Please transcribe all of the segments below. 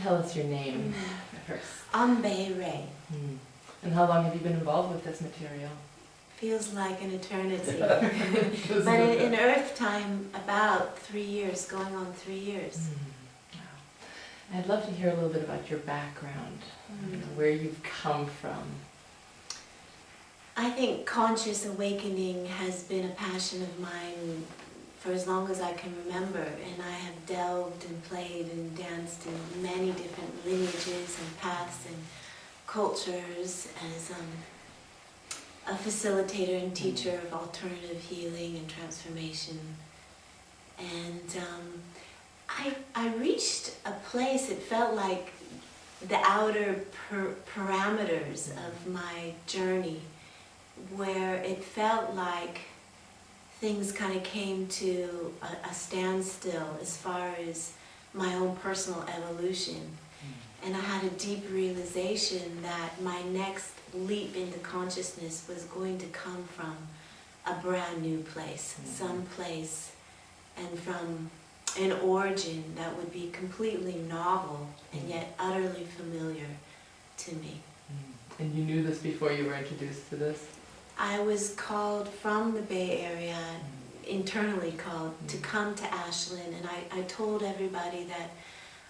tell us your name first? Ambe Ray. And how long have you been involved with this material? Feels like an eternity. But in Earth time, about 3 years, going on 3 years. Wow. I'd love to hear a little bit about your background, where you've come from. I think conscious awakening has been a passion of mine for as long as I can remember, and I have delved and played and danced in many different lineages and paths and cultures as a facilitator and teacher of alternative healing and transformation. And I reached a place, it felt like the outer parameters of my journey, where it felt like things kind of came to a standstill as far as my own personal evolution. And I had a deep realization that my next leap into consciousness was going to come from a brand new place, some place, and from an origin that would be completely novel and yet utterly familiar to me. And you knew this before you were introduced to this? I was called from the Bay Area, internally called, to come to Ashland, and I told everybody that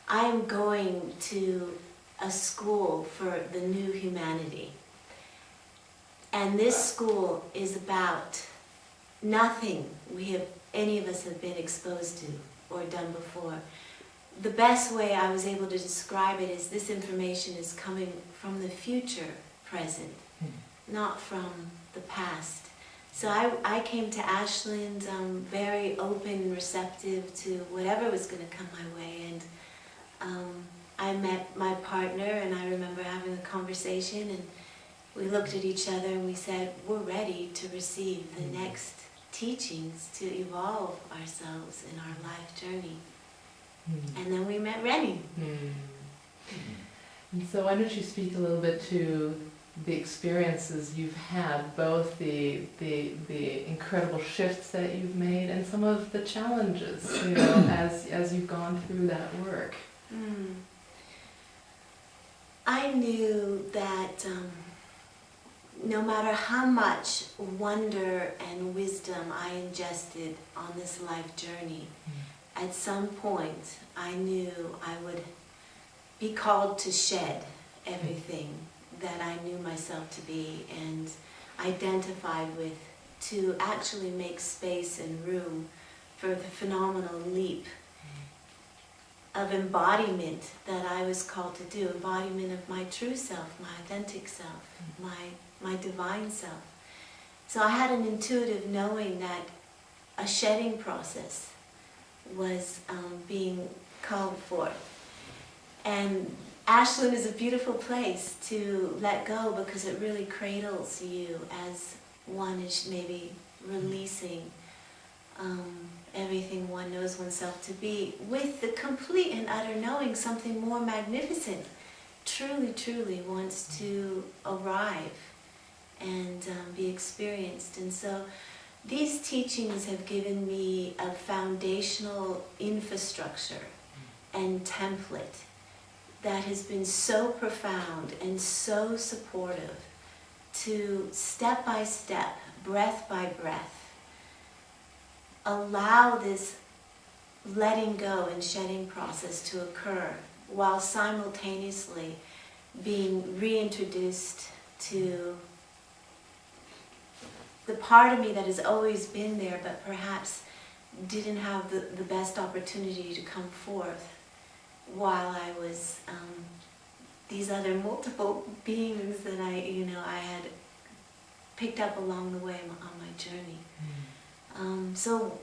I am going to a school for the new humanity. And this school is about nothing any of us have been exposed to or done before. The best way I was able to describe it is this information is coming from the future present, not from the past. So I came to Ashland very open and receptive to whatever was going to come my way, and I met my partner, and I remember having a conversation, and we looked at each other and we said, we're ready to receive the next teachings to evolve ourselves in our life journey. And then we met Rennie. And so why don't you speak a little bit to the experiences you've had, both the incredible shifts that you've made and some of the challenges, as you've gone through that work. I knew that no matter how much wonder and wisdom I ingested on this life journey, at some point I knew I would be called to shed everything that I knew myself to be and identified with, to actually make space and room for the phenomenal leap of embodiment that I was called to do, embodiment of my true self, my authentic self, my divine self. So I had an intuitive knowing that a shedding process was being called forth. And Ashland is a beautiful place to let go because it really cradles you as one is maybe releasing everything one knows oneself to be, with the complete and utter knowing something more magnificent truly, truly wants to arrive and be experienced. And so these teachings have given me a foundational infrastructure and template that has been so profound and so supportive to step by step, breath by breath, allow this letting go and shedding process to occur while simultaneously being reintroduced to the part of me that has always been there but perhaps didn't have the best opportunity to come forth while I was these other multiple beings that I had picked up along the way on my journey. So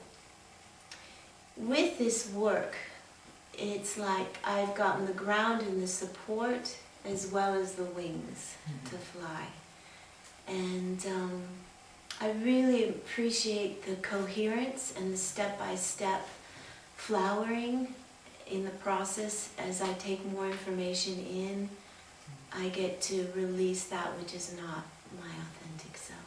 with this work, it's like I've gotten the ground and the support as well as the wings to fly. And I really appreciate the coherence and the step-by-step flowering in the process. As I take more information in, I get to release that which is not my authentic self.